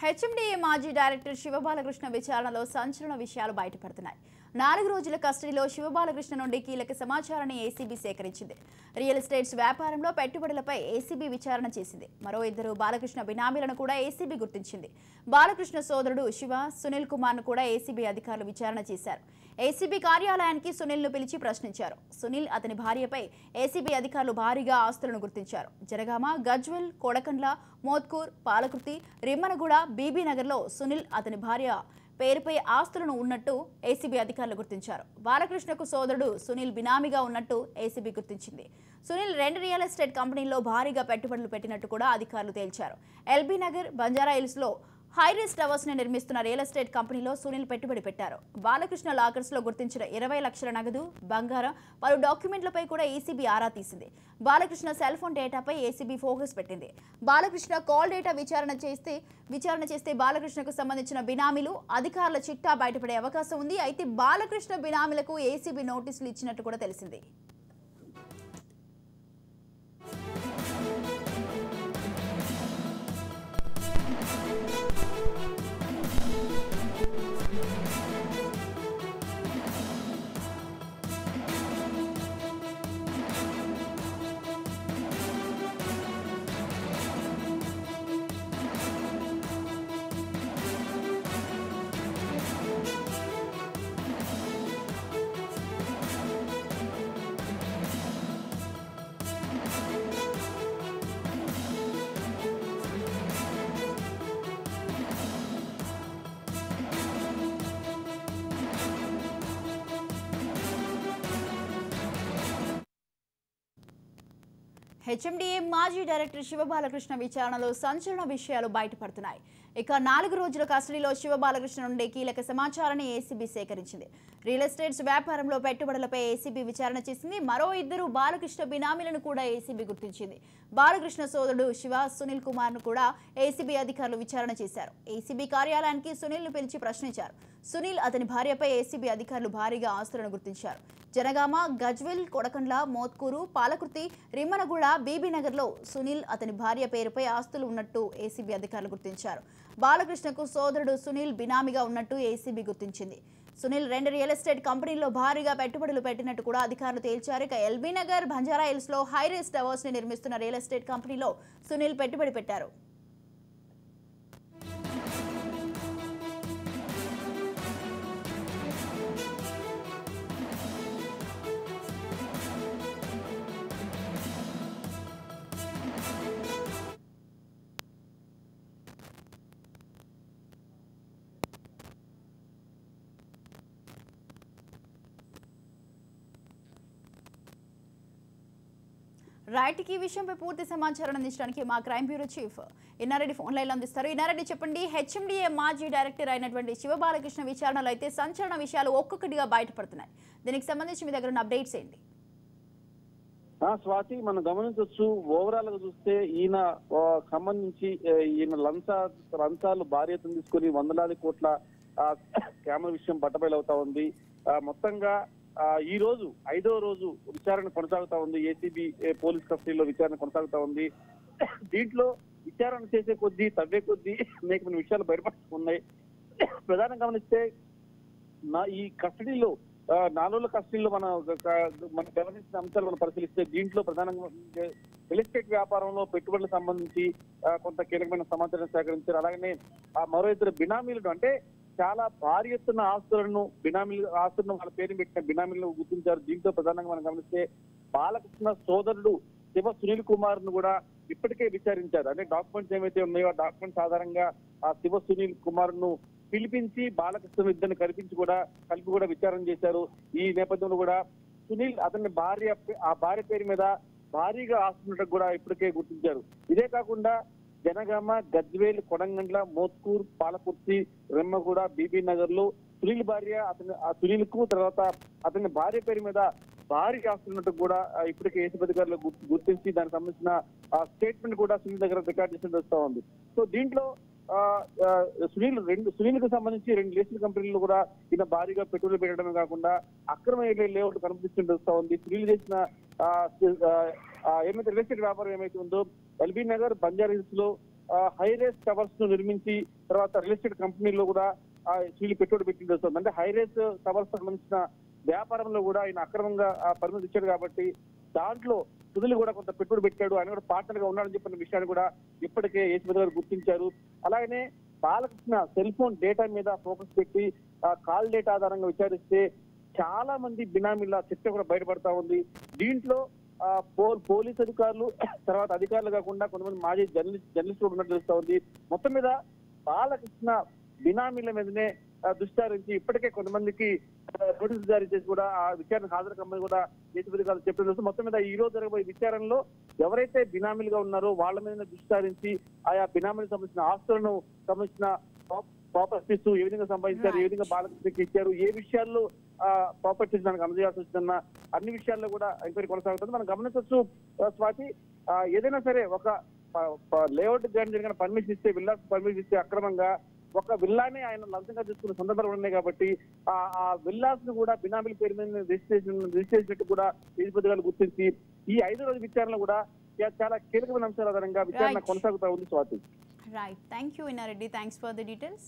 HMDA మాజీ director Shiva Balakrishna విచారణలో సంచలన విషయాలు బయటపడుతున్నాయి. 4 రోజుల కస్టడీలో శివబాలకృష్ణ నుండి కీలక సమాచారాన్ని ఏసీబీ సేకరించింది. రియల్ ఎస్టేట్స్ వ్యాపారంలో పెట్టుబడులపై ఏసీబీ విచారణ చేసింది. మరో 2 బాలకృష్ణ బినామీలను కూడా ఏసీబీ గుర్తించింది. బాలకృష్ణ సోదరుడు శివ, సునీల్ కుమార్ను కూడా ఏసీబీ అధికారులు విచారణ చేశారు. ఏసీబీ కార్యాలయానికి సునీల్ను పిలిచి ప్రశ్నించారు. సునీల్, అతని భార్యపై ఏసీబీ అధికారులు భారీగా ఆస్తులను గుర్తించారు. జనగామ, గజ్వెల్, కొడకండ్ల, మోత్కూర్, పాలకుర్తి, రిమ్మనగూడ, బీబీనగర్లో సునీల్, అతని భార్య పేరుపై ఆస్తులను ఉన్నట్టు ఏసీబీ అధికారులు గుర్తించారు. బాలకృష్ణకు సోదరుడు సునీల్ బినామీగా ఉన్నట్టు ఏసీబీ గుర్తించింది. సునీల్ 2 రియల్ ఎస్టేట్ కంపెనీల్లో భారీగా పెట్టుబడులు పెట్టినట్టు కూడా అధికారులు తేల్చారు. ఎల్బీ నగర్, బంజారాహిల్స్లో హైరేస్ టవర్స్ ని నిర్మిస్తున్న రియల్ ఎస్టేట్ కంపెనీలో సునీల్ పెట్టుబడి పెట్టారు. బాలకృష్ణ లాకర్స్ లో గుర్తించిన 20 లక్షల నగదు, బంగారం, పలు డాక్యుమెంట్లపై కూడా ఏసీబీ ఆరా తీసింది. బాలకృష్ణ సెల్ ఫోన్ డేటాపై ఏసీబీ ఫోకస్ పెట్టింది. బాలకృష్ణ కాల్ డేటా విచారణ చేస్తే బాలకృష్ణకు సంబంధించిన బినామీలు, అధికారుల చిట్టా బయటపడే అవకాశం ఉంది. అయితే బాలకృష్ణ బినామీలకు ఏసీబీ నోటీసులు ఇచ్చినట్టు కూడా తెలిసింది. హెచ్ఎండిఏ మాజీ డైరెక్టర్ శివబాలకృష్ణ విచారణలో సంచలన విషయాలు బయటపడుతున్నాయి. ఇక 4 రోజుల కస్టడీలో శివబాలకృష్ణ నుండి కీలక సమాచారాన్ని ఏసీబీ సేకరించింది. రియల్ ఎస్టేట్స్ వ్యాపారంలో పెట్టుబడులపై ఏసీబీ విచారణ చేసింది. మరో 2 బాలకృష్ణ బినామీలను కూడా ఏసీబీ గుర్తించింది. బాలకృష్ణ సోదరుడు శివ, సునీల్ కుమార్ను కూడా ఏసీబీ అధికారులు విచారణ చేశారు. ఏసీబీ కార్యాలయానికి సునీల్ను పిలిచి ప్రశ్నించారు. సునీల్, అతని భార్యపై ఏసీబీ అధికారులు భారీగా ఆస్తులను గుర్తించారు. జనగామ, గజ్వెల్, కొడకండ్ల, మోత్కూరు, పాలకుర్తి, రిమ్మనగూడ, బీబీనగర్లో సునీల్, అతని భార్య పేరుపై ఆస్తులు ఉన్నట్టు ఏసీబీ అధికారులు గుర్తించారు. బాలకృష్ణకు సోదరుడు సునీల్ బినామీగా ఉన్నట్టు ఏసీబీ గుర్తించింది. సునీల్ 2 రియల్ ఎస్టేట్ కంపెనీల్లో భారీగా పెట్టుబడులు పెట్టినట్టు కూడా అధికారులు తేల్చారు. ఇక ఎల్బీ నగర్, బంజారాహిల్స్ లో హైరేస్ టవర్స్ ని నిర్మిస్తున్న రియల్ ఎస్టేట్ కంపెనీలో సునీల్ పెట్టుబడి పెట్టారు. రైట్కి ఈ విషయంపై పూర్తి సమాచారం అందించడానికి మా crime bureau chief Inna Reddy phone లైన్లో అందిస్తారు. ఇన్నారెడ్డి, చెప్పండి, హెచ్ఎండిఏ మాజీ డైరెక్టర్ అయినటువంటి శివబాలకృష్ణ విచారణలో అయితే సంచలన విషయాలు ఒక్కొక్కటిగా బయటపడుతున్నాయి. దీనికి సంబంధించి మీ దగ్గర ఉన్న అప్డేట్స్ ఏంటి? స్వాతి, మనం గమనించవచ్చు. ఓవరాల్ గా చూస్తే ఈయన సంబంధించి ఈయన లంచాలు భారీ ఎత్తున తీసుకుని వందలాది కోట్ల స్కామ్ల విషయం బట్టబయలవుతా ఉంది. మొత్తంగా ఈ రోజు 5వ రోజు విచారణ కొనసాగుతా ఉంది. ఏసీబీ పోలీస్ కస్టడీలో విచారణ కొనసాగుతా ఉంది. దీంట్లో విచారణ చేసే కొద్దీ, తవ్వే కొద్దీ అనేక విషయాలు బయటపడుతున్నాయి. ప్రధానంగా గమనిస్తే ఈ కస్టడీలో 4 రోజుల కస్టడీలో మనం గమనించిన అంశాలు మనం పరిశీలిస్తే దీంట్లో ప్రధానంగా రియల్ ఎస్టేట్ వ్యాపారంలో పెట్టుబడులకు సంబంధించి కొంత కీలకమైన సమాచారం సేకరించారు. అలాగనే మరో 2 బినామీలను, అంటే చాలా భారీ ఎత్తున ఆస్తులను వాళ్ళ పేరు పెట్టిన బినామీలను గుర్తించారు. దీంతో ప్రధానంగా మనం గమనిస్తే బాలకృష్ణ సోదరుడు శివ, సునీల్ కుమార్ ను కూడా ఇప్పటికే విచారించారు. అంటే డాక్యుమెంట్స్ ఏవైతే ఉన్నాయో ఆ డాక్యుమెంట్స్ ఆధారంగా ఆ శివ, సునీల్ కుమార్ ను పిలిపించి బాలకృష్ణ ఇద్దరిని కలిపి కూడా విచారణ చేశారు. ఈ నేపథ్యంలో కూడా సునీల్, అతని భార్య పేరు మీద భారీగా ఆస్తున్నట్టు కూడా ఇప్పటికే గుర్తించారు. ఇదే కాకుండా జనగామ, గజ్వేల్, కొడంగండ్ల, మోత్కూర్, పాలకుర్తి, రెమ్మగూడ, బీబీనగర్ లో సునీల్ భార్య, సునీల్ కు తర్వాత అతని భార్య పేరు మీద భారీ ఆస్తున్నట్టు కూడా ఇప్పటికే ఏసీబీ అధికారులు గుర్తించి దానికి సంబంధించిన స్టేట్మెంట్ కూడా సునీల్ దగ్గర రికార్డ్ చేసినట్టు వస్తా ఉంది. సో దీంట్లో సునీల్ కు సంబంధించి 2 లీస్టేట్ కంపెనీలు కూడా ఈయన భారీగా పెట్టుబడులు పెట్టడమే కాకుండా అక్రమ లేఅవుట్ కనిపిస్తుంటూ వస్తా ఉంది. సునీల్ చేసిన ఏమైతే రియల్ ఎస్టేట్ వ్యాపారం ఏమైతే ఉందో ఎల్బీ నగర్, బంజారాహిల్స్ లో హైరేస్ టవర్స్ ను నిర్మించి తర్వాత రియల్ ఎస్టేట్ కంపెనీలో కూడా వీళ్ళు పెట్టుబడి పెట్టి వస్తుంది. అంటే హైరేస్ టవర్స్ సంబంధించిన వ్యాపారంలో కూడా ఆయన అక్రమంగా పరిమితి ఇచ్చాడు కాబట్టి దాంట్లో సుధులు కూడా కొంత పెట్టుబడి పెట్టాడు, ఆయన కూడా పార్ట్నర్ గా ఉన్నాడని చెప్పిన విషయాన్ని కూడా ఇప్పటికే ఏసీబీ గారు గుర్తించారు. అలాగనే బాలకృష్ణ సెల్ ఫోన్ డేటా మీద ఫోకస్ పెట్టి కాల్ డేటా ఆధారంగా విచారిస్తే చాలా మంది బినామీల చర్చ కూడా బయటపడతా ఉంది. దీంట్లో పోలీస్ అధికారులు తర్వాత అధికారులు కాకుండా కొంతమంది మాజీ జర్నలిస్టులు ఉన్నట్టు తెలుస్తా ఉంది. మొత్తం మీద బాలకృష్ణ బినామీల మీదనే దృష్టి సారించి ఇప్పటికే కొంతమందికి నోటీసులు జారీ చేసి కూడా ఆ విచారణకు హాజరు కమ్మని కూడా ఏసీబీ అధికారులు చెప్పడం. మొత్తం మీద ఈ రోజు జరగబోయే విచారణలో ఎవరైతే బినామీలుగా ఉన్నారో వాళ్ళ మీద దృష్టి సారించి ఆయా బినామీలకు సంబంధించిన ఆస్తులను సంబంధించిన ప్రాపర్టీస్ ఏ విధంగా సంపాదించారు, ఏ విధంగా బాలకృష్ణకి ఇచ్చారు, ఏ విషయాల్లో ప్రాపర్టీస్ మనకు అందజేయాల్సి వచ్చిందన్న అన్ని విషయాల్లో కూడా ఎంక్వైరీ కొనసాగుతుంది. మనం గమనించవచ్చు స్వాతి, ఏదైనా సరే ఒక లేఅవుట్ జరిగిన పర్మిషన్ ఇస్తే విల్లాస్ పర్మిషన్ ఇస్తే అక్రమంగా ఒక విల్లానే ఆయన లంచంగా తీసుకున్న సందర్భాలు ఉన్నాయి కాబట్టి ఆ విల్లాస్ ను కూడా బినామీల పేరు మీద రిజిస్టర్ చేసినట్టు కూడా ఏసీబీ గారు గుర్తించి ఈ 5 రోజుల విచారణ కూడా చాలా కీలకమైన అంశాల ఆధారంగా విచారణ కొనసాగుతా ఉంది Swathi. Right, thank you Inna Reddy, thanks for the details.